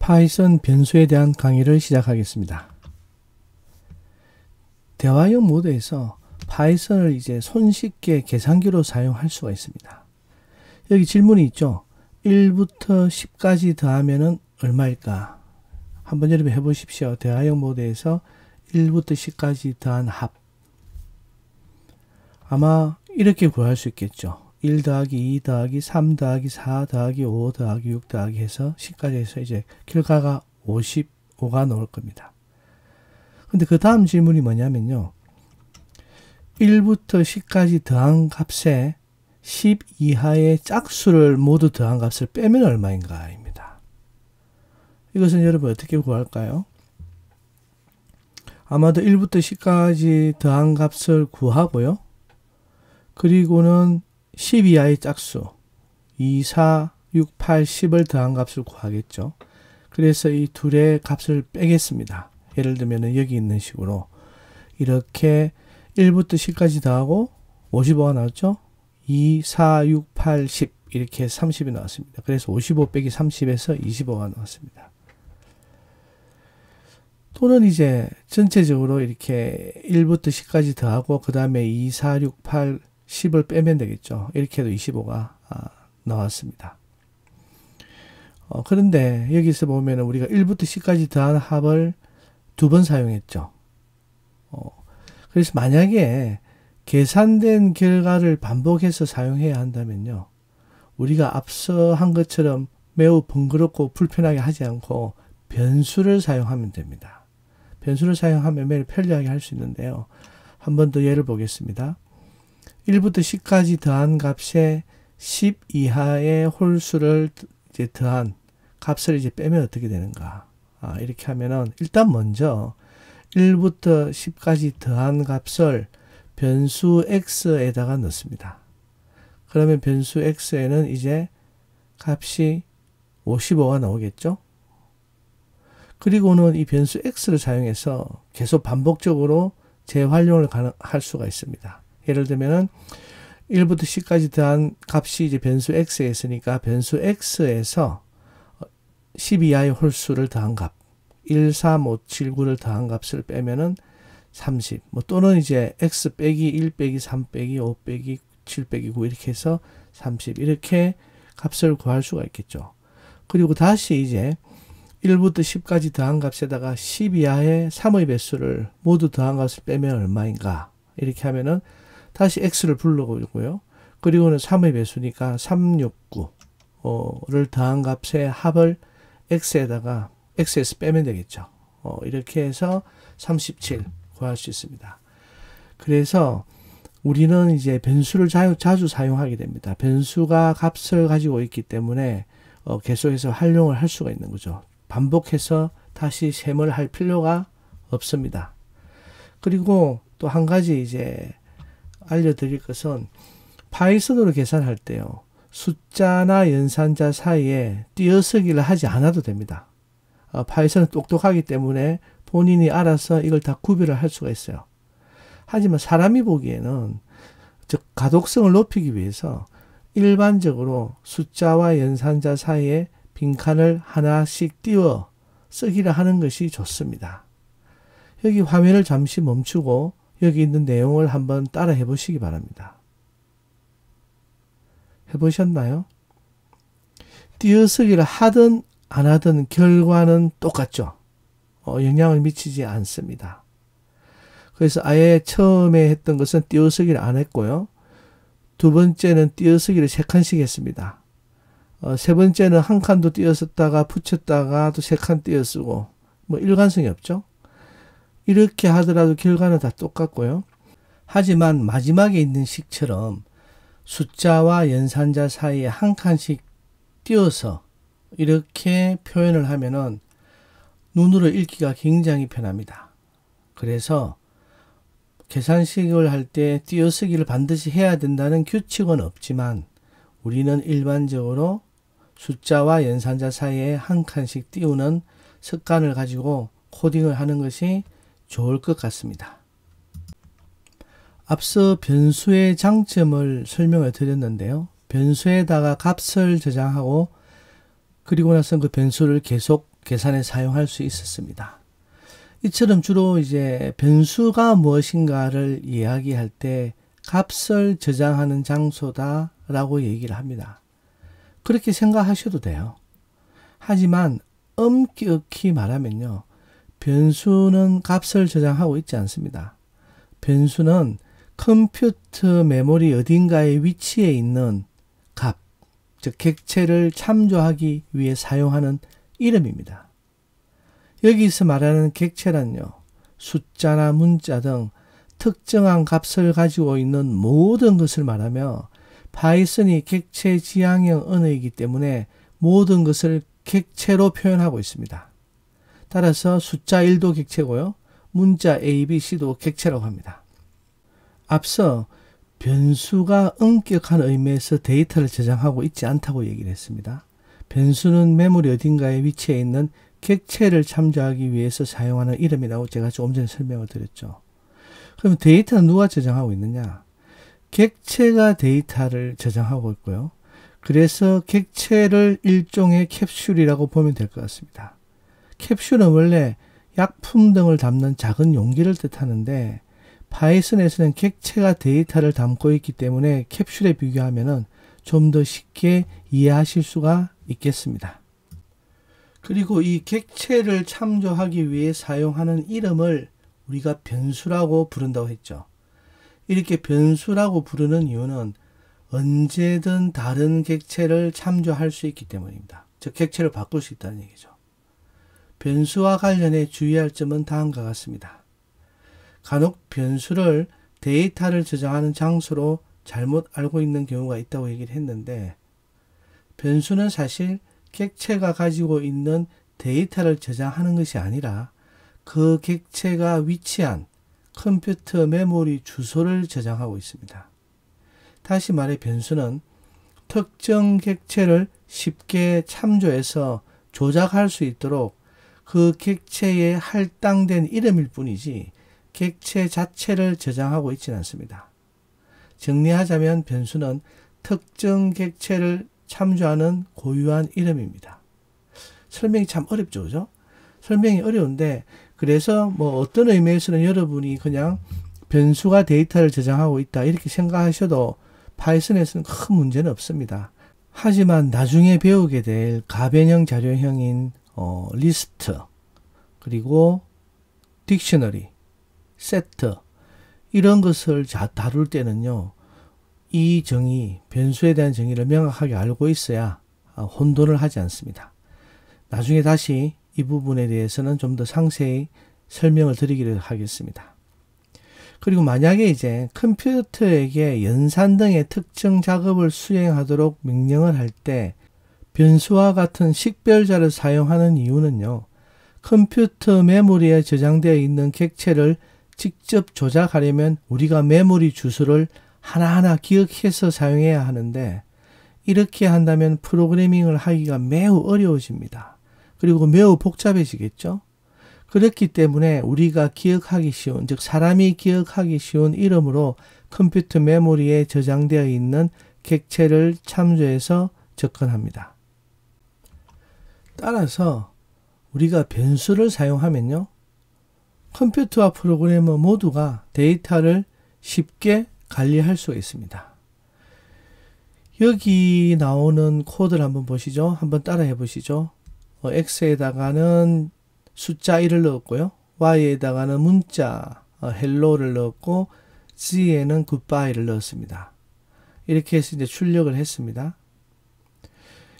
파이썬 변수에 대한 강의를 시작하겠습니다. 대화형 모드에서 파이썬을 이제 손쉽게 계산기로 사용할 수가 있습니다. 여기 질문이 있죠. 1부터 10까지 더하면 얼마일까? 한번 여러분 해보십시오. 대화형 모드에서 1부터 10까지 더한 합. 아마 이렇게 구할 수 있겠죠. 1 더하기 2 더하기 3 더하기 4 더하기 5 더하기 6 더하기 해서 10까지 해서 이제 결과가 55가 나올 겁니다. 근데 그 다음 질문이 뭐냐면요. 1부터 10까지 더한 값에 10 이하의 짝수를 모두 더한 값을 빼면 얼마인가 입니다. 이것은 여러분 어떻게 구할까요? 아마도 1부터 10까지 더한 값을 구하고요. 그리고는 10 이하의 짝수 2, 4, 6, 8, 10을 더한 값을 구하겠죠. 그래서 이 둘의 값을 빼겠습니다. 예를 들면 여기 있는 식으로 이렇게 1부터 10까지 더하고 55가 나왔죠. 2, 4, 6, 8, 10 이렇게 30이 나왔습니다. 그래서 55 빼기 30에서 25가 나왔습니다. 또는 이제 전체적으로 이렇게 1부터 10까지 더하고 그 다음에 2, 4, 6, 8, 10을 빼면 되겠죠. 이렇게 해도 25가 나왔습니다. 그런데 여기서 보면 우리가 1부터 10까지 더한 합을 2번 사용했죠. 그래서 만약에 계산된 결과를 반복해서 사용해야 한다면요. 우리가 앞서 한 것처럼 매우 번거롭고 불편하게 하지 않고 변수를 사용하면 됩니다. 변수를 사용하면 매우 편리하게 할 수 있는데요. 한 번 더 예를 보겠습니다. 1부터 10까지 더한 값에 10 이하의 홀수를 이제 더한 값을 이제 빼면 어떻게 되는가? 이렇게 하면은 일단 먼저 1부터 10까지 더한 값을 변수 x에다가 넣습니다. 그러면 변수 x에는 이제 값이 55가 나오겠죠? 그리고는 이 변수 x를 사용해서 계속 반복적으로 재활용을 할 수가 있습니다. 예를 들면은 1부터 10까지 더한 값이 이제 변수 x에 있으니까 변수 x에서 10 이하의 홀수를 더한 값 1, 3, 5, 7, 9를 더한 값을 빼면은 30 또는 이제 x 빼기 1 빼기 3 빼기 5 빼기 7 빼기 9 이렇게 해서 30 이렇게 값을 구할 수가 있겠죠. 그리고 다시 이제 1부터 10까지 더한 값에다가 10 이하의 3의 배수를 모두 더한 값을 빼면 얼마인가 이렇게 하면은 다시 x를 불러오고요. 그리고는 3의 배수니까 369를 더한 값의 합을 x에다가 x에서 빼면 되겠죠. 이렇게 해서 37 구할 수 있습니다. 그래서 우리는 이제 변수를 자주 사용하게 됩니다. 변수가 값을 가지고 있기 때문에 계속해서 활용을 할 수가 있는 거죠. 반복해서 다시 셈을 할 필요가 없습니다. 그리고 또 한 가지 이제 알려드릴 것은 파이썬으로 계산할 때요. 숫자나 연산자 사이에 띄어쓰기를 하지 않아도 됩니다. 파이썬은 똑똑하기 때문에 본인이 알아서 이걸 다 구별을 할 수가 있어요. 하지만 사람이 보기에는 즉 가독성을 높이기 위해서 일반적으로 숫자와 연산자 사이에 빈칸을 하나씩 띄워 쓰기를 하는 것이 좋습니다. 여기 화면을 잠시 멈추고 여기 있는 내용을 한번 따라 해보시기 바랍니다. 해보셨나요? 띄어쓰기를 하든 안 하든 결과는 똑같죠. 영향을 미치지 않습니다. 그래서 아예 처음에 했던 것은 띄어쓰기를 안 했고요. 두 번째는 띄어쓰기를 3칸씩 했습니다. 세 번째는 한 칸도 띄어쓰다가 붙였다가 또 3칸 띄어쓰고 일관성이 없죠. 이렇게 하더라도 결과는 다 똑같고요. 하지만 마지막에 있는 식처럼 숫자와 연산자 사이에 한 칸씩 띄어서 이렇게 표현을 하면은 눈으로 읽기가 굉장히 편합니다. 그래서 계산식을 할 때 띄어쓰기를 반드시 해야 된다는 규칙은 없지만 우리는 일반적으로 숫자와 연산자 사이에 한 칸씩 띄우는 습관을 가지고 코딩을 하는 것이 좋을 것 같습니다. 앞서 변수의 장점을 설명을 드렸는데요. 변수에다가 값을 저장하고 그리고 나서 그 변수를 계속 계산에 사용할 수 있었습니다. 이처럼 주로 이제 변수가 무엇인가를 이야기할 때 값을 저장하는 장소다라고 얘기를 합니다. 그렇게 생각하셔도 돼요. 하지만 엄격히 말하면요. 변수는 값을 저장하고 있지 않습니다. 변수는 컴퓨터 메모리 어딘가에 위치해 있는 값, 즉 객체를 참조하기 위해 사용하는 이름입니다. 여기서 말하는 객체란요. 숫자나 문자 등 특정한 값을 가지고 있는 모든 것을 말하며 파이썬이 객체 지향형 언어이기 때문에 모든 것을 객체로 표현하고 있습니다. 따라서 숫자 1도 객체고요. 문자 A, B, C도 객체라고 합니다. 앞서 변수가 엄격한 의미에서 데이터를 저장하고 있지 않다고 얘기를 했습니다. 변수는 메모리 어딘가에 위치해 있는 객체를 참조하기 위해서 사용하는 이름이라고 제가 조금 전에 설명을 드렸죠. 그럼 데이터는 누가 저장하고 있느냐? 객체가 데이터를 저장하고 있고요. 그래서 객체를 일종의 캡슐이라고 보면 될 것 같습니다. 캡슐은 원래 약품 등을 담는 작은 용기를 뜻하는데 파이썬에서는 객체가 데이터를 담고 있기 때문에 캡슐에 비교하면 좀 더 쉽게 이해하실 수가 있겠습니다. 그리고 이 객체를 참조하기 위해 사용하는 이름을 우리가 변수라고 부른다고 했죠. 이렇게 변수라고 부르는 이유는 언제든 다른 객체를 참조할 수 있기 때문입니다. 즉 객체를 바꿀 수 있다는 얘기죠. 변수와 관련해 주의할 점은 다음과 같습니다. 간혹 변수를 데이터를 저장하는 장소로 잘못 알고 있는 경우가 있다고 얘기를 했는데 변수는 사실 객체가 가지고 있는 데이터를 저장하는 것이 아니라 그 객체가 위치한 컴퓨터 메모리 주소를 저장하고 있습니다. 다시 말해 변수는 특정 객체를 쉽게 참조해서 조작할 수 있도록 그 객체에 할당된 이름일 뿐이지 객체 자체를 저장하고 있지는 않습니다. 정리하자면 변수는 특정 객체를 참조하는 고유한 이름입니다. 설명이 참 어렵죠, 그죠? 설명이 어려운데 그래서 뭐 어떤 의미에서는 여러분이 그냥 변수가 데이터를 저장하고 있다 이렇게 생각하셔도 파이썬에서는 큰 문제는 없습니다. 하지만 나중에 배우게 될 가변형 자료형인 리스트 그리고 딕셔너리, 세트 이런 것을 다룰 때는요. 이 정의, 변수에 대한 정의를 명확하게 알고 있어야 혼돈을 하지 않습니다. 나중에 다시 이 부분에 대해서는 좀 더 상세히 설명을 드리기로 하겠습니다. 그리고 만약에 이제 컴퓨터에게 연산 등의 특정 작업을 수행하도록 명령을 할 때 변수와 같은 식별자를 사용하는 이유는요. 컴퓨터 메모리에 저장되어 있는 객체를 직접 조작하려면 우리가 메모리 주소를 하나하나 기억해서 사용해야 하는데 이렇게 한다면 프로그래밍을 하기가 매우 어려워집니다. 그리고 매우 복잡해지겠죠. 그렇기 때문에 우리가 기억하기 쉬운, 즉 사람이 기억하기 쉬운 이름으로 컴퓨터 메모리에 저장되어 있는 객체를 참조해서 접근합니다. 따라서 우리가 변수를 사용하면요. 컴퓨터와 프로그래머 모두가 데이터를 쉽게 관리할 수가 있습니다. 여기 나오는 코드를 한번 보시죠. 한번 따라해 보시죠. X에다가는 숫자 1을 넣었고요. Y에다가는 문자 hello를 넣었고 Z에는 goodbye를 넣었습니다. 이렇게 해서 이제 출력을 했습니다.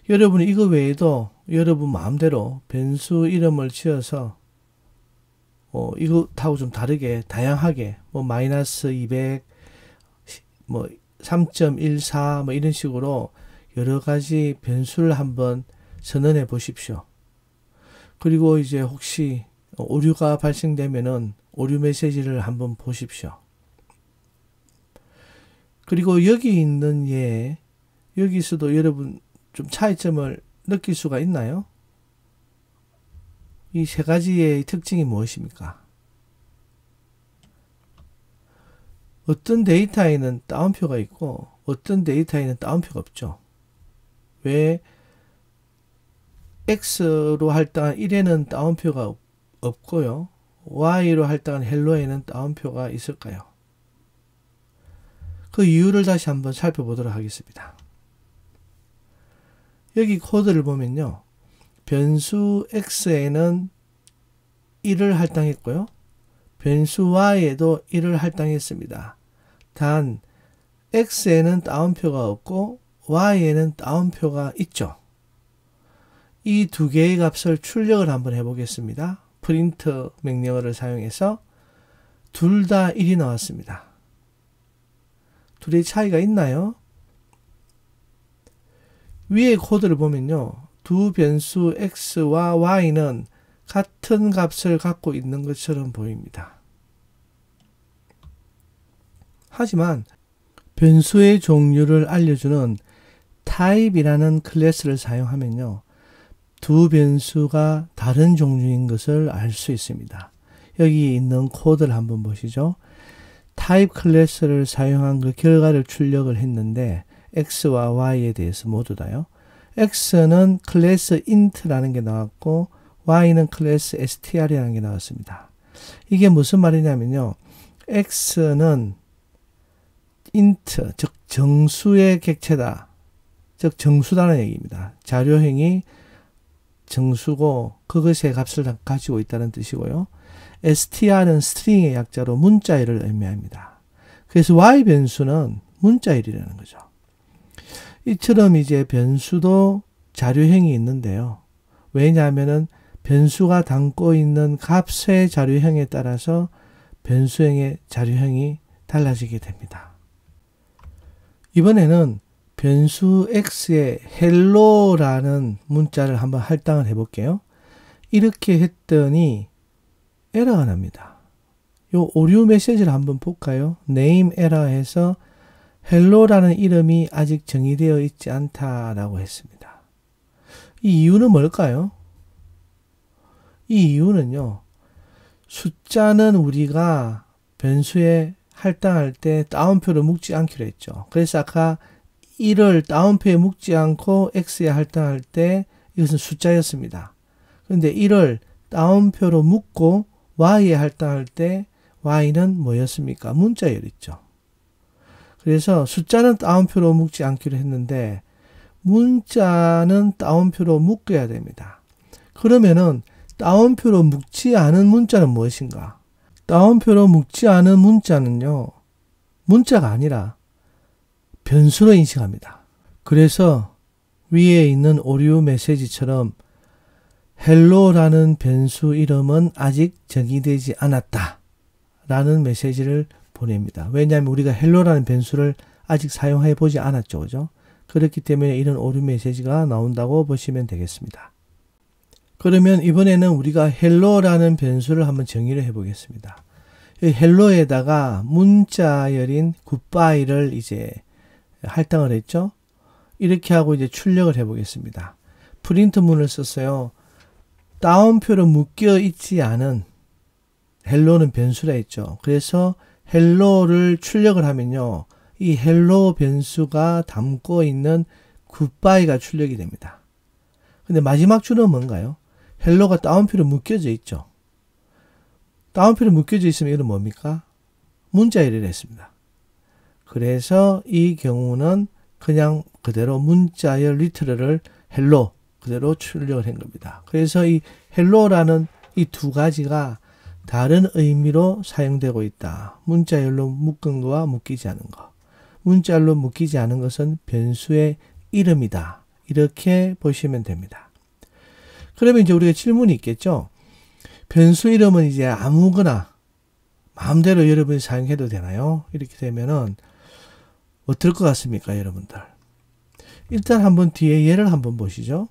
여러분이 이거 외에도 여러분 마음대로 변수 이름을 지어서 이것하고 좀 다르게 다양하게 뭐 마이너스 200 뭐 3.14 뭐 이런 식으로 여러 가지 변수를 한번 선언해 보십시오. 그리고 이제 혹시 오류가 발생되면은 오류 메시지를 한번 보십시오. 그리고 여기 있는 여기서도 여러분 좀 차이점을 느낄 수가 있나요? 이 세 가지의 특징이 무엇입니까? 어떤 데이터에는 따옴표가 있고 어떤 데이터에는 따옴표가 없죠. 왜 x로 할당한 1에는 따옴표가 없고요. y로 할당한 헬로에는 따옴표가 있을까요? 그 이유를 다시 한번 살펴보도록 하겠습니다. 여기 코드를 보면요. 변수 x에는 1을 할당했고요. 변수 y에도 1을 할당했습니다. 단 x에는 따옴표가 없고 y에는 따옴표가 있죠. 이 두 개의 값을 출력을 한번 해보겠습니다. 프린트 명령어를 사용해서 둘 다 1이 나왔습니다. 둘의 차이가 있나요? 위에 코드를 보면요. 두 변수 x와 y는 같은 값을 갖고 있는 것처럼 보입니다. 하지만 변수의 종류를 알려주는 type이라는 클래스를 사용하면요. 두 변수가 다른 종류인 것을 알 수 있습니다. 여기 있는 코드를 한번 보시죠. type 클래스를 사용한 그 결과를 출력을 했는데 x와 y에 대해서 모두 다요. x는 클래스 int라는 게 나왔고 y는 클래스 str이라는 게 나왔습니다. 이게 무슨 말이냐면요. x는 int, 즉 정수의 객체다. 즉 정수다는 얘기입니다. 자료행이 정수고 그것의 값을 가지고 있다는 뜻이고요. str은 스트링의 약자로 문자일을 의미합니다. 그래서 y 변수는 문자일이라는 거죠. 이처럼 이제 변수도 자료행이 있는데요. 왜냐하면은 변수가 담고 있는 값의 자료형에 따라서 변수형의 자료형이 달라지게 됩니다. 이번에는 변수 x에 hello라는 문자를 한번 할당을 해볼게요. 이렇게 했더니 에러가 납니다. 요 오류 메시지를 한번 볼까요? name error 해서 hello라는 이름이 아직 정의되어 있지 않다라고 했습니다. 이 이유는 뭘까요? 이 이유는요. 숫자는 우리가 변수에 할당할 때 따옴표로 묶지 않기로 했죠. 그래서 아까 1을 따옴표에 묶지 않고 x에 할당할 때 이것은 숫자였습니다. 그런데 1을 따옴표로 묶고 y에 할당할 때 y는 뭐였습니까? 문자열이죠. 그래서 숫자는 따옴표로 묶지 않기로 했는데 문자는 따옴표로 묶어야 됩니다. 그러면은 따옴표로 묶지 않은 문자는 무엇인가? 따옴표로 묶지 않은 문자는요. 문자가 아니라 변수로 인식합니다. 그래서 위에 있는 오류 메시지처럼 hello라는 변수 이름은 아직 정의되지 않았다 라는 메시지를 보냅니다. 왜냐하면 우리가 hello라는 변수를 아직 사용해 보지 않았죠. 그죠? 그렇기 때문에 이런 오류 메시지가 나온다고 보시면 되겠습니다. 그러면 이번에는 우리가 hello라는 변수를 한번 정의를 해 보겠습니다. hello에다가 문자열인 goodbye를 이제 할당을 했죠. 이렇게 하고 이제 출력을 해 보겠습니다. 프린트 문을 썼어요. 따옴표로 묶여 있지 않은 hello는 변수라 했죠. 그래서 hello를 출력을 하면요. 이 hello 변수가 담고 있는 goodbye가 출력이 됩니다. 근데 마지막 줄은 뭔가요? hello가 따옴표로 묶여져 있죠. 따옴표로 묶여져 있으면 이건 뭡니까? 문자열이라 했습니다. 그래서 이 경우는 그냥 그대로 문자열 리트럴을 hello 그대로 출력을 한 겁니다. 그래서 이 hello라는 이 두 가지가 다른 의미로 사용되고 있다. 문자열로 묶은 거와 묶이지 않은 거. 문자열로 묶이지 않은 것은 변수의 이름이다. 이렇게 보시면 됩니다. 그러면 이제 우리가 질문이 있겠죠. 변수 이름은 이제 아무거나 마음대로 여러분이 사용해도 되나요? 이렇게 되면은 어떨 것 같습니까, 여러분들? 일단 한번 뒤에 예를 한번 보시죠.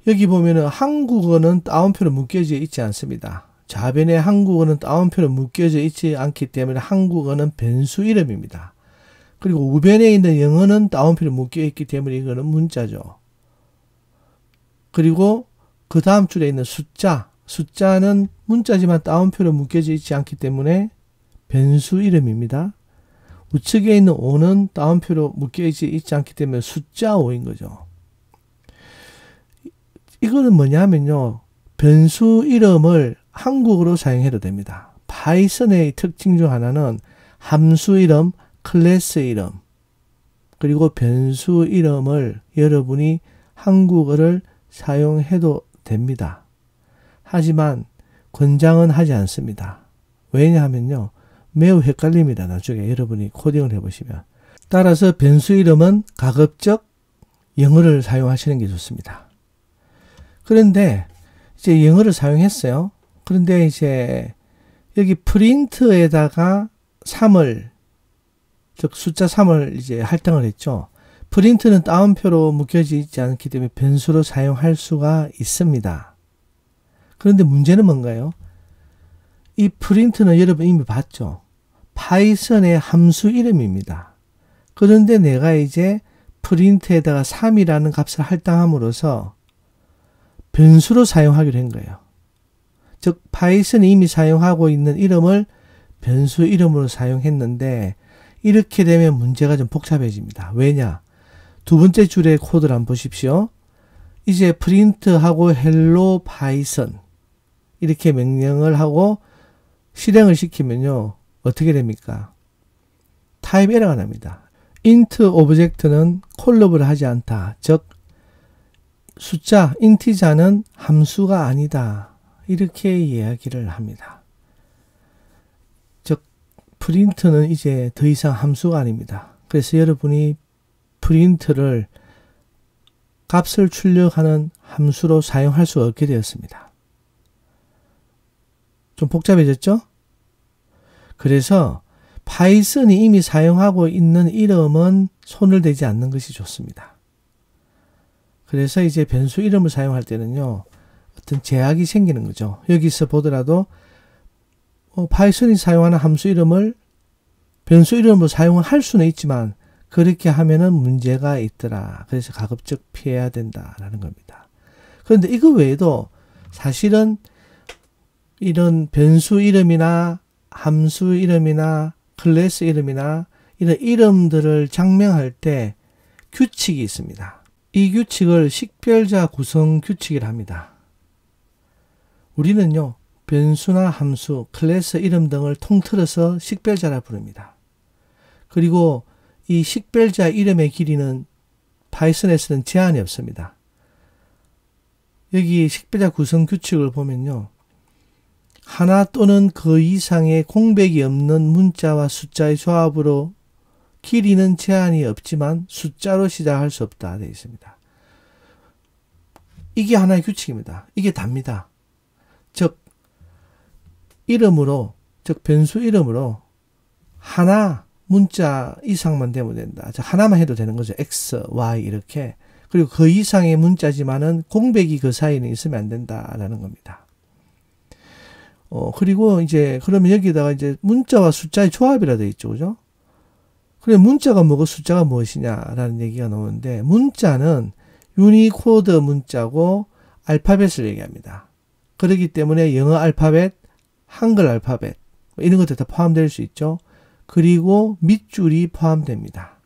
여기 보면은 한국어는 따옴표로 묶여져 있지 않습니다. 좌변에 한국어는 따옴표로 묶여져 있지 않기 때문에 한국어는 변수 이름입니다. 그리고 우변에 있는 영어는 따옴표로 묶여 있기 때문에 이거는 문자죠. 그리고 그 다음 줄에 있는 숫자는 문자지만 따옴표로 묶여져 있지 않기 때문에 변수 이름입니다. 우측에 있는 5는 따옴표로 묶여있지 않기 때문에 숫자 5인 거죠. 이거는 뭐냐면요. 변수 이름을 한국어로 사용해도 됩니다. 파이썬의 특징 중 하나는 함수 이름, 클래스 이름, 그리고 변수 이름을 여러분이 한국어를 사용해도 됩니다. 하지만 권장은 하지 않습니다. 왜냐하면요. 매우 헷갈립니다. 나중에 여러분이 코딩을 해보시면. 따라서 변수 이름은 가급적 영어를 사용하시는 게 좋습니다. 그런데 이제 영어를 사용했어요. 그런데 이제 여기 프린트에다가 3을, 즉 숫자 3을 이제 할당을 했죠. 프린트는 따옴표로 묶여져 있지 않기 때문에 변수로 사용할 수가 있습니다. 그런데 문제는 뭔가요? 이 프린트는 여러분 이미 봤죠. 파이썬의 함수 이름입니다. 그런데 내가 이제 프린트에다가 3이라는 값을 할당함으로써 변수로 사용하기로 한 거예요. 즉 파이썬이 이미 사용하고 있는 이름을 변수 이름으로 사용했는데 이렇게 되면 문제가 좀 복잡해집니다. 왜냐? 두 번째 줄의 코드를 한번 보십시오. 이제 프린트하고 hello python 이렇게 명령을 하고 실행을 시키면요. 어떻게 됩니까? 타입 에러가 납니다. int 오브젝트는 콜러블을 하지 않다. 즉 숫자, 인티자는 함수가 아니다. 이렇게 이야기를 합니다. 즉 프린트는 이제 더 이상 함수가 아닙니다. 그래서 여러분이 프린트를 값을 출력하는 함수로 사용할 수 없게 되었습니다. 좀 복잡해졌죠? 그래서 파이썬이 이미 사용하고 있는 이름은 손을 대지 않는 것이 좋습니다. 그래서 이제 변수 이름을 사용할 때는요. 어떤 제약이 생기는 거죠. 여기서 보더라도 파이썬이 사용하는 함수 이름을 변수 이름으로 사용을 할 수는 있지만 그렇게 하면은 문제가 있더라. 그래서 가급적 피해야 된다라는 겁니다. 그런데 이거 외에도 사실은 이런 변수 이름이나 함수 이름이나 클래스 이름이나 이런 이름들을 장명할 때 규칙이 있습니다. 이 규칙을 식별자 구성 규칙이라 합니다. 우리는요, 변수나 함수, 클래스 이름 등을 통틀어서 식별자라 부릅니다. 그리고 이 식별자 이름의 길이는 파이썬에서는 제한이 없습니다. 여기 식별자 구성 규칙을 보면요. 하나 또는 그 이상의 공백이 없는 문자와 숫자의 조합으로 길이는 제한이 없지만 숫자로 시작할 수 없다 되어 있습니다. 이게 하나의 규칙입니다. 이게 답니다. 즉 이름으로, 즉 변수 이름으로 하나 문자 이상만 되면 된다. 즉 하나만 해도 되는 거죠. X, Y 이렇게. 그리고 그 이상의 문자지만은 공백이 그 사이에는 있으면 안 된다라는 겁니다. 그리고 이제 그러면 여기다가 이제 문자와 숫자의 조합이라 되어 있죠. 그죠? 그래 문자가 뭐고 숫자가 무엇이냐라는 얘기가 나오는데 문자는 유니코드 문자고 알파벳을 얘기합니다. 그렇기 때문에 영어 알파벳, 한글 알파벳 이런 것들 다 포함될 수 있죠. 그리고 밑줄이 포함됩니다.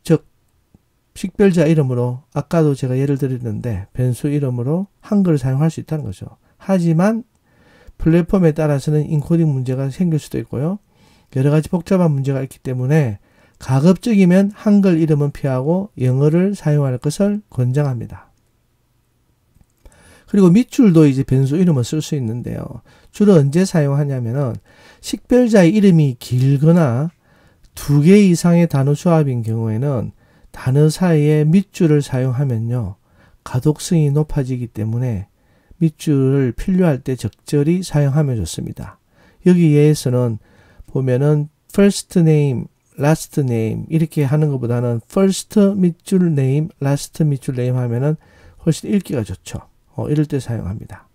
즉 식별자 이름으로 아까도 제가 예를 들었는데 변수 이름으로 한글을 사용할 수 있다는 거죠. 하지만 플랫폼에 따라서는 인코딩 문제가 생길 수도 있고요. 여러 가지 복잡한 문제가 있기 때문에 가급적이면 한글 이름은 피하고 영어를 사용할 것을 권장합니다. 그리고 밑줄도 이제 변수 이름을 쓸 수 있는데요. 주로 언제 사용하냐면은 식별자의 이름이 길거나 2개 이상의 단어 조합인 경우에는 단어 사이에 밑줄을 사용하면요. 가독성이 높아지기 때문에 밑줄을 필요할 때 적절히 사용하면 좋습니다. 여기에서는 보면은 first name, last name 이렇게 하는 것보다는 first 밑줄 name, last 밑줄 name 하면은 훨씬 읽기가 좋죠. 이럴 때 사용합니다.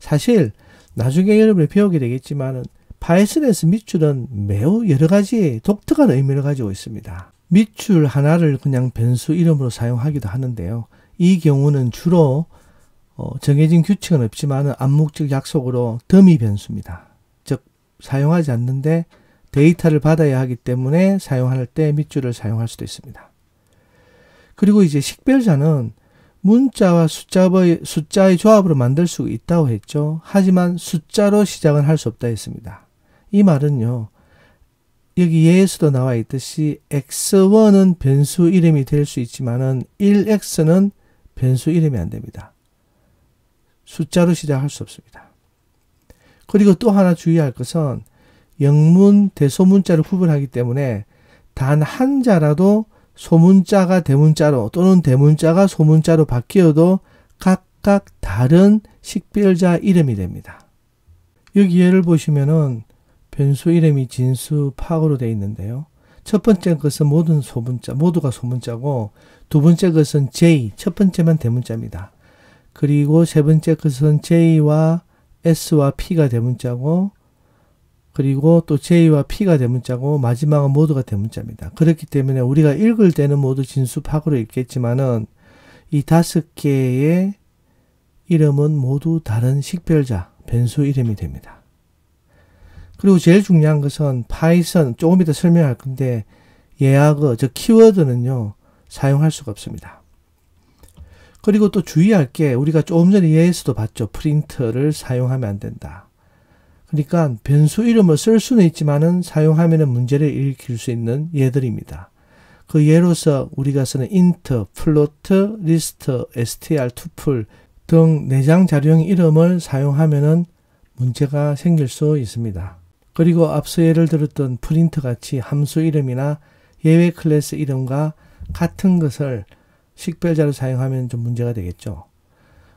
사실 나중에 여러분이 배우게 되겠지만은 파이썬에서 밑줄은 매우 여러 가지 독특한 의미를 가지고 있습니다. 밑줄 하나를 그냥 변수 이름으로 사용하기도 하는데요. 이 경우는 주로 정해진 규칙은 없지만 암묵적 약속으로 더미 변수입니다. 즉 사용하지 않는데 데이터를 받아야 하기 때문에 사용할 때 밑줄을 사용할 수도 있습니다. 그리고 이제 식별자는 문자와 숫자의 조합으로 만들 수 있다고 했죠. 하지만 숫자로 시작은 할 수 없다 했습니다. 이 말은요, 여기 예에서도 나와 있듯이 x1은 변수 이름이 될 수 있지만은 1x는 변수 이름이 안 됩니다. 숫자로 시작할 수 없습니다. 그리고 또 하나 주의할 것은 영문, 대소문자를 구분하기 때문에 단 한자라도 소문자가 대문자로 또는 대문자가 소문자로 바뀌어도 각각 다른 식별자 이름이 됩니다. 여기 예를 보시면은 변수 이름이 진수, 파고로 되어 있는데요. 첫 번째 것은 모두가 소문자고, 두 번째 것은 J, 첫 번째만 대문자입니다. 그리고 세 번째 것은 J와 S와 P가 대문자고, 그리고 또 J와 P가 대문자고, 마지막은 모두가 대문자입니다. 그렇기 때문에 우리가 읽을 때는 모두 진수, 파고로 읽겠지만은 이 5개의 이름은 모두 다른 식별자, 변수 이름이 됩니다. 그리고 제일 중요한 것은 파이썬, 조금 이따 설명할 건데 예약어, 즉 키워드는요, 사용할 수가 없습니다. 그리고 또 주의할 게 우리가 조금 전에 예에서도 봤죠. 프린트를 사용하면 안 된다. 그러니까 변수 이름을 쓸 수는 있지만은 사용하면은 문제를 일으킬 수 있는 예들입니다. 그 예로서 우리가 쓰는 int, float, list, str, tuple 등 내장 자료형 이름을 사용하면은 문제가 생길 수 있습니다. 그리고 앞서 예를 들었던 프린트 같이 함수 이름이나 예외 클래스 이름과 같은 것을 식별자로 사용하면 좀 문제가 되겠죠.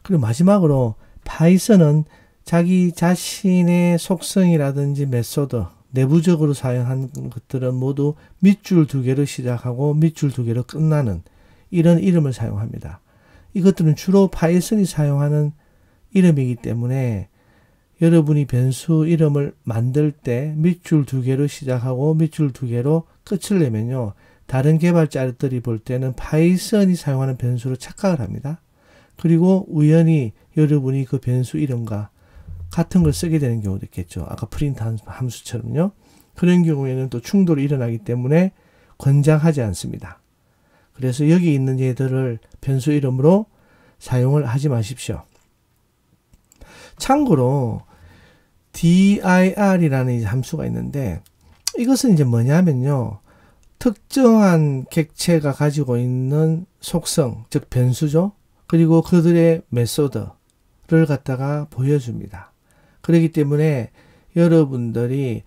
그리고 마지막으로 파이썬은 자기 자신의 속성이라든지 메소드, 내부적으로 사용한 것들은 모두 밑줄 2개로 시작하고 밑줄 2개로 끝나는 이런 이름을 사용합니다. 이것들은 주로 파이썬이 사용하는 이름이기 때문에 여러분이 변수 이름을 만들 때 밑줄 2개로 시작하고 밑줄 2개로 끝을 내면요, 다른 개발자들이 볼 때는 파이썬이 사용하는 변수로 착각을 합니다. 그리고 우연히 여러분이 그 변수 이름과 같은 걸 쓰게 되는 경우도 있겠죠. 아까 프린트 함수처럼요. 그런 경우에는 또 충돌이 일어나기 때문에 권장하지 않습니다. 그래서 여기 있는 얘들을 변수 이름으로 사용을 하지 마십시오. 참고로 dir이라는 함수가 있는데 이것은 이제 뭐냐면요, 특정한 객체가 가지고 있는 속성, 즉 변수죠. 그리고 그들의 메소드를 갖다가 보여줍니다. 그렇기 때문에 여러분들이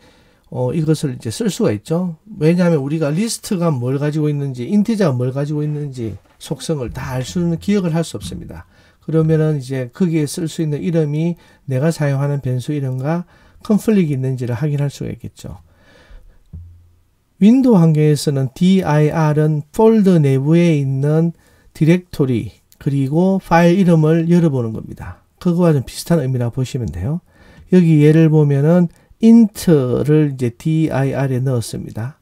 이것을 이제 쓸 수가 있죠. 왜냐하면 우리가 리스트가 뭘 가지고 있는지, 인티저가 뭘 가지고 있는지 속성을 다 알 수는 기억을 할 수 없습니다. 그러면은 이제 거기에 쓸 수 있는 이름이 내가 사용하는 변수 이름과 컨플릭이 있는지를 확인할 수가 있겠죠. 윈도우 환경에서는 dir은 폴더 내부에 있는 디렉토리 그리고 파일 이름을 열어보는 겁니다. 그거와 좀 비슷한 의미라고 보시면 돼요. 여기 예를 보면은 int를 이제 dir에 넣었습니다.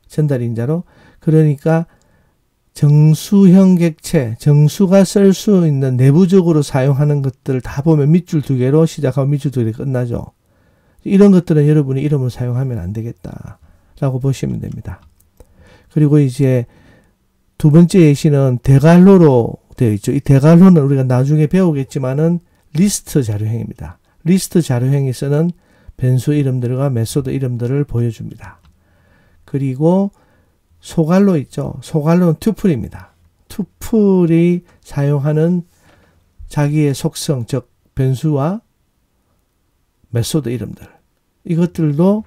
전달인자로. 그러니까 정수형 객체, 정수가 쓸 수 있는 내부적으로 사용하는 것들을 다 보면 밑줄 2개로 시작하고 밑줄 2개로 끝나죠. 이런 것들은 여러분이 이름을 사용하면 안 되겠다라고 보시면 됩니다. 그리고 이제 두 번째 예시는 대괄호로 되어 있죠. 이 대괄호는 우리가 나중에 배우겠지만은 리스트 자료형입니다. 리스트 자료형에서는 변수 이름들과 메소드 이름들을 보여줍니다. 그리고 소괄호 있죠. 소괄호는 투플입니다. 투플이 사용하는 자기의 속성, 즉 변수와 메소드 이름들, 이것들도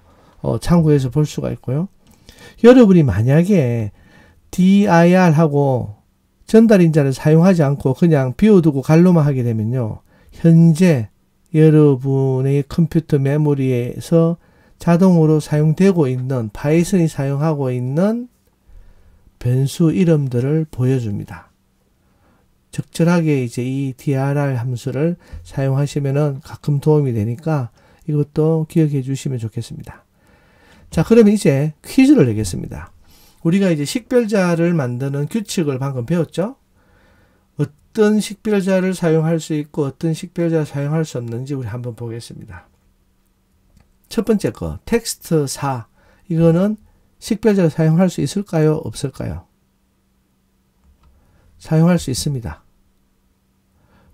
참고해서 볼 수가 있고요. 여러분이 만약에 dir하고 전달인자를 사용하지 않고 그냥 비워두고 갈로만 하게 되면요, 현재 여러분의 컴퓨터 메모리에서 자동으로 사용되고 있는, 파이썬이 사용하고 있는 변수 이름들을 보여줍니다. 적절하게 이제 이 dir 함수를 사용하시면은 가끔 도움이 되니까 이것도 기억해 주시면 좋겠습니다. 자, 그러면 이제 퀴즈를 내겠습니다. 우리가 이제 식별자를 만드는 규칙을 방금 배웠죠? 어떤 식별자를 사용할 수 있고 어떤 식별자를 사용할 수 없는지 우리 한번 보겠습니다. 첫 번째 거, 텍스트 4. 이거는 식별자를 사용할 수 있을까요? 없을까요? 사용할 수 있습니다.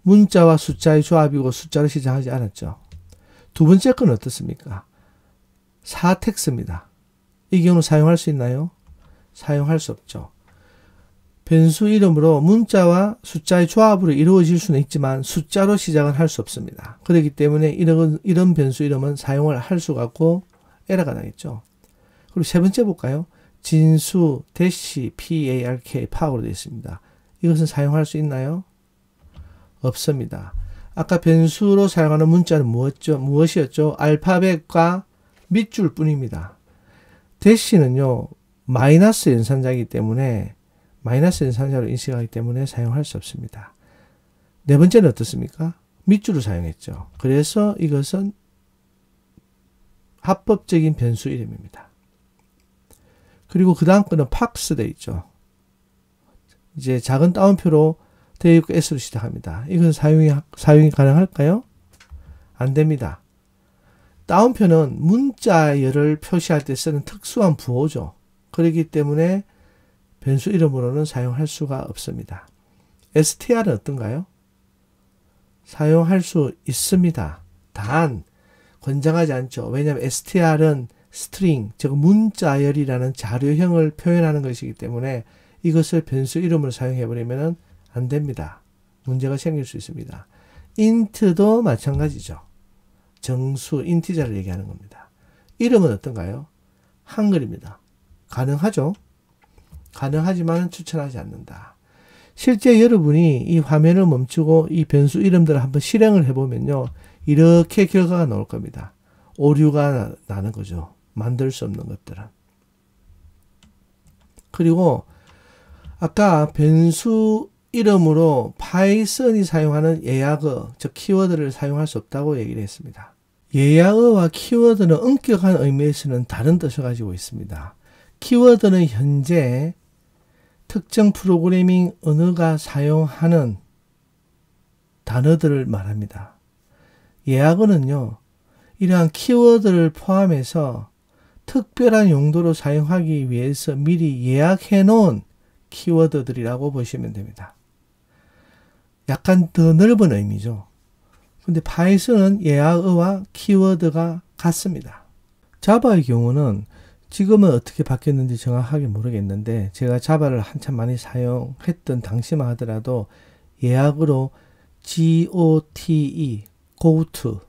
문자와 숫자의 조합이고 숫자로 시작하지 않았죠. 두 번째 건 어떻습니까? 사텍스입니다. 이 경우 사용할 수 있나요? 사용할 수 없죠. 변수 이름으로 문자와 숫자의 조합으로 이루어질 수는 있지만 숫자로 시작은 할 수 없습니다. 그렇기 때문에 이런 변수 이름은 사용을 할 수가 없고 에러가 나겠죠. 그리고 세 번째 볼까요? 진수, 대시, PARK, 파워로 되어 있습니다. 이것은 사용할 수 있나요? 없습니다. 아까 변수로 사용하는 문자는 무엇이었죠? 알파벳과 밑줄 뿐입니다. 대시는요, 마이너스 연산자이기 때문에 마이너스 연산자로 인식하기 때문에 사용할 수 없습니다. 네 번째는 어떻습니까? 밑줄을 사용했죠. 그래서 이것은 합법적인 변수 이름입니다. 그리고 그 다음 거는 팍스 되어 있죠. 이제 작은 따옴표로 되어 있고 S로 시작합니다. 이것은 사용이 가능할까요? 안 됩니다. 따옴표는 문자열을 표시할 때 쓰는 특수한 부호죠. 그렇기 때문에 변수 이름으로는 사용할 수가 없습니다. str은 어떤가요? 사용할 수 있습니다. 단 권장하지 않죠. 왜냐하면 str은 스트링, 즉 문자열이라는 자료형을 표현하는 것이기 때문에 이것을 변수 이름으로 사용해버리면 안 됩니다. 문제가 생길 수 있습니다. int도 마찬가지죠. 정수, 인티저를 얘기하는 겁니다. 이름은 어떤가요? 한글입니다. 가능하죠? 가능하지만 추천하지 않는다. 실제 여러분이 이 화면을 멈추고 이 변수 이름들을 한번 실행을 해보면요. 이렇게 결과가 나올 겁니다. 오류가 나는 거죠. 만들 수 없는 것들은. 그리고 아까 변수 이름으로 파이썬이 사용하는 예약어, 즉 키워드를 사용할 수 없다고 얘기를 했습니다. 예약어와 키워드는 엄격한 의미에서는 다른 뜻을 가지고 있습니다. 키워드는 현재 특정 프로그래밍 언어가 사용하는 단어들을 말합니다. 예약어는요, 이러한 키워드를 포함해서 특별한 용도로 사용하기 위해서 미리 예약해 놓은 키워드들이라고 보시면 됩니다. 약간 더 넓은 의미죠. 근데 파이썬은 예약어와 키워드가 같습니다. 자바의 경우는 지금은 어떻게 바뀌었는지 정확하게 모르겠는데 제가 자바를 한참 많이 사용했던 당시만 하더라도 예약으로 GOTE, GoTo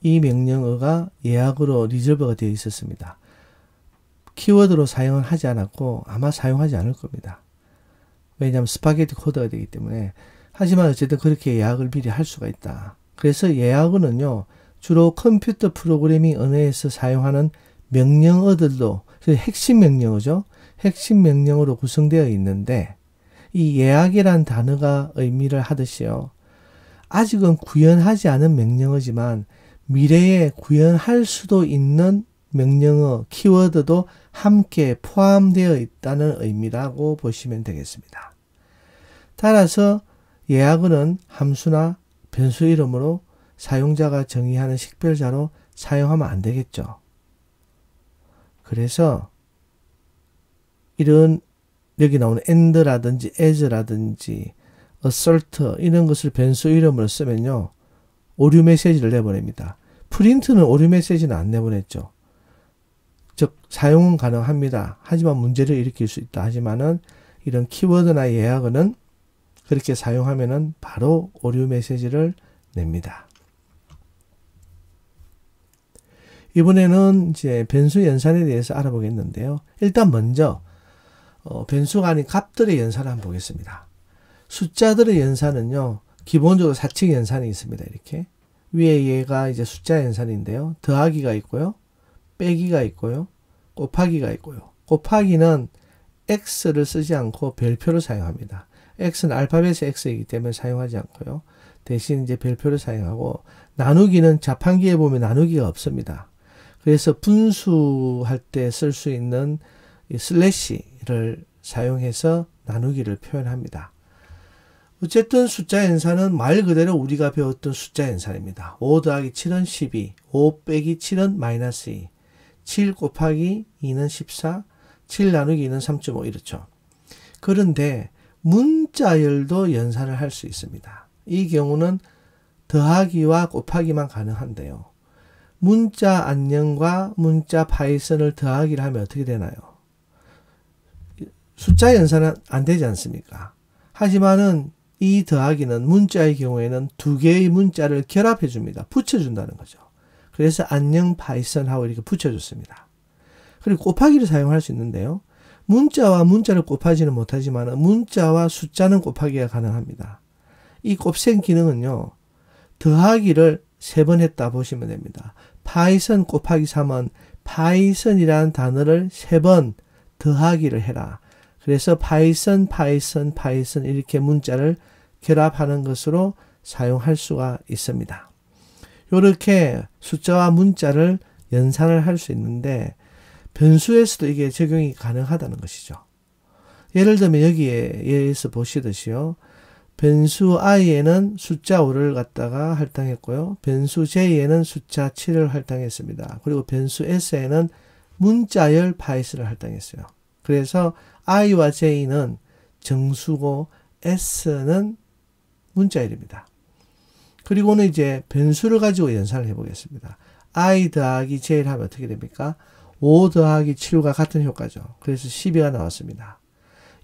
이 명령어가 예약으로 리저버가 되어 있었습니다. 키워드로 사용을 하지 않았고 아마 사용하지 않을 겁니다. 왜냐하면 스파게티 코드가 되기 때문에. 하지만 어쨌든 그렇게 예약을 미리 할 수가 있다. 그래서 예약어는요, 주로 컴퓨터 프로그래밍 언어에서 사용하는 명령어들도 핵심 명령어죠. 핵심 명령어로 구성되어 있는데 이 예약이란 단어가 의미를 하듯이요. 아직은 구현하지 않은 명령어지만 미래에 구현할 수도 있는 명령어, 키워드도 함께 포함되어 있다는 의미라고 보시면 되겠습니다. 따라서 예약어는 함수나 변수 이름으로 사용자가 정의하는 식별자로 사용하면 안 되겠죠. 그래서 이런 여기 나오는 and라든지 as라든지 assert 이런 것을 변수 이름으로 쓰면요. 오류 메시지를 내보냅니다. 프린트는 오류 메시지는 안 내보냈죠. 즉 사용은 가능합니다. 하지만 문제를 일으킬 수 있다. 하지만은 이런 키워드나 예약어는 그렇게 사용하면은 바로 오류 메시지를 냅니다. 이번에는 이제 변수 연산에 대해서 알아보겠는데요. 일단 먼저 변수가 아닌 값들의 연산을 한번 보겠습니다. 숫자들의 연산은요. 기본적으로 사칙 연산이 있습니다. 이렇게 위에 얘가 이제 숫자 연산인데요. 더하기가 있고요. 빼기가 있고요. 곱하기가 있고요. 곱하기는 x를 쓰지 않고 별표를 사용합니다. x는 알파벳의 x이기 때문에 사용하지 않고요. 대신 이제 별표를 사용하고 나누기는 자판기에 보면 나누기가 없습니다. 그래서 분수할 때 쓸 수 있는 이 슬래시를 사용해서 나누기를 표현합니다. 어쨌든 숫자 연산은 말 그대로 우리가 배웠던 숫자 연산입니다. 5 더하기 7은 12, 5 빼기 7은 마이너스 2, 7 곱하기 2는 14, 7 나누기 2는 3.5 이렇죠. 그런데 문자열도 연산을 할 수 있습니다. 이 경우는 더하기와 곱하기만 가능한데요. 문자 안녕과 문자 파이썬을 더하기를 하면 어떻게 되나요? 숫자 연산은 안 되지 않습니까? 하지만은 이 더하기는 문자의 경우에는 두 개의 문자를 결합해 줍니다. 붙여준다는 거죠. 그래서 안녕 파이썬하고 이렇게 붙여줬습니다. 그리고 곱하기를 사용할 수 있는데요. 문자와 문자를 곱하지는 못하지만 문자와 숫자는 곱하기가 가능합니다. 이 곱셈 기능은요. 더하기를 3번 했다 보시면 됩니다. 파이썬 곱하기 3은 파이썬이라는 단어를 3번 더하기를 해라. 그래서 파이썬 이렇게 문자를 결합하는 것으로 사용할 수가 있습니다. 이렇게 숫자와 문자를 연산을 할 수 있는데 변수에서도 이게 적용이 가능하다는 것이죠. 예를 들면 여기에 예에서 보시듯이요. 변수 i에는 숫자 5를 갖다가 할당했고요. 변수 j에는 숫자 7을 할당했습니다. 그리고 변수 s에는 문자열 파이썬을 할당했어요. 그래서 i와 j는 정수고 s는 문자열입니다. 그리고는 이제 변수를 가지고 연산을 해보겠습니다. i 더하기 j를 하면 어떻게 됩니까? 5 더하기 7과 같은 효과죠. 그래서 12가 나왔습니다.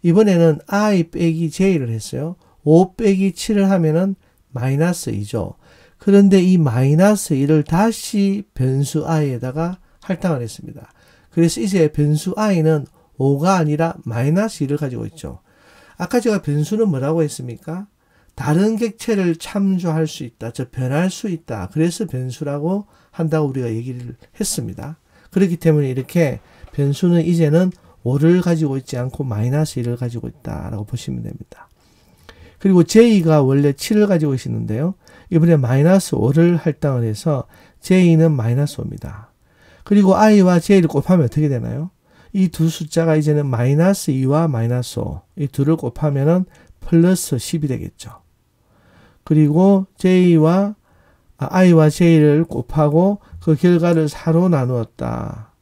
이번에는 i 빼기 j를 했어요. 5 빼기 7을 하면은 마이너스 2죠. 그런데 이 마이너스 2를 다시 변수 i에다가 할당을 했습니다. 그래서 이제 변수 i는 5가 아니라 마이너스 2를 가지고 있죠. 아까 제가 변수는 뭐라고 했습니까? 다른 객체를 참조할 수 있다. 즉 변할 수 있다. 그래서 변수라고 한다고 우리가 얘기를 했습니다. 그렇기 때문에 이렇게 변수는 이제는 5를 가지고 있지 않고 마이너스 1을 가지고 있다라고 보시면 됩니다. 그리고 j가 원래 7을 가지고 있었는데요. 이번에 마이너스 5를 할당을 해서 j는 마이너스 5입니다. 그리고 i와 j를 곱하면 어떻게 되나요? 이 두 숫자가 이제는 마이너스 2와 마이너스 5, 이 둘을 곱하면은 플러스 10이 되겠죠. 그리고 i와 j를 곱하고 그 결과를 4로 나누었다.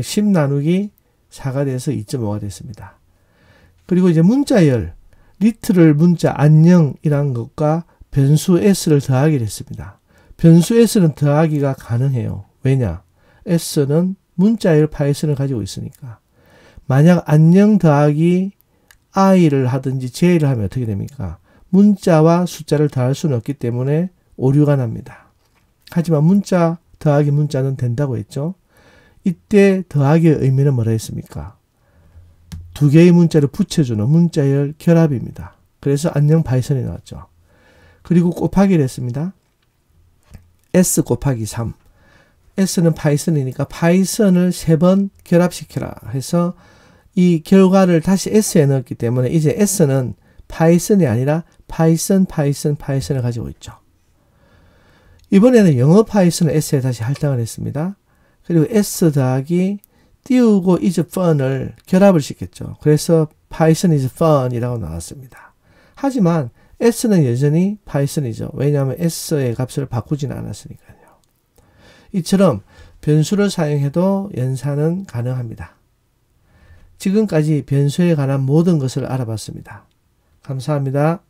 10 나누기 4가 돼서 2.5가 됐습니다. 그리고 이제 문자열, 리트럴 문자 안녕이란 것과 변수 s를 더하기를 했습니다. 변수 s는 더하기가 가능해요. 왜냐? s는 문자열 파이썬을 가지고 있으니까. 만약 안녕 더하기 i를 하든지 j를 하면 어떻게 됩니까? 문자와 숫자를 더할 수는 없기 때문에 오류가 납니다. 하지만 문자 더하기 문자는 된다고 했죠. 이때 더하기의 의미는 뭐라 했습니까? 두 개의 문자를 붙여주는 문자열 결합입니다. 그래서 안녕 파이썬이 나왔죠. 그리고 곱하기를 했습니다. s 곱하기 3. s는 파이썬이니까 파이썬을 3번 결합시켜라 해서 이 결과를 다시 s에 넣었기 때문에 이제 s는 파이썬이 아니라 파이썬을 가지고 있죠. 이번에는 영어 파이썬을 s에 다시 할당을 했습니다. 그리고 s 더하기 띄우고 is fun을 결합을 시켰죠. 그래서 Python is fun이라고 나왔습니다. 하지만 s는 여전히 파이썬이죠. 왜냐하면 s의 값을 바꾸지는 않았으니까요. 이처럼 변수를 사용해도 연산은 가능합니다. 지금까지 변수에 관한 모든 것을 알아봤습니다. 감사합니다.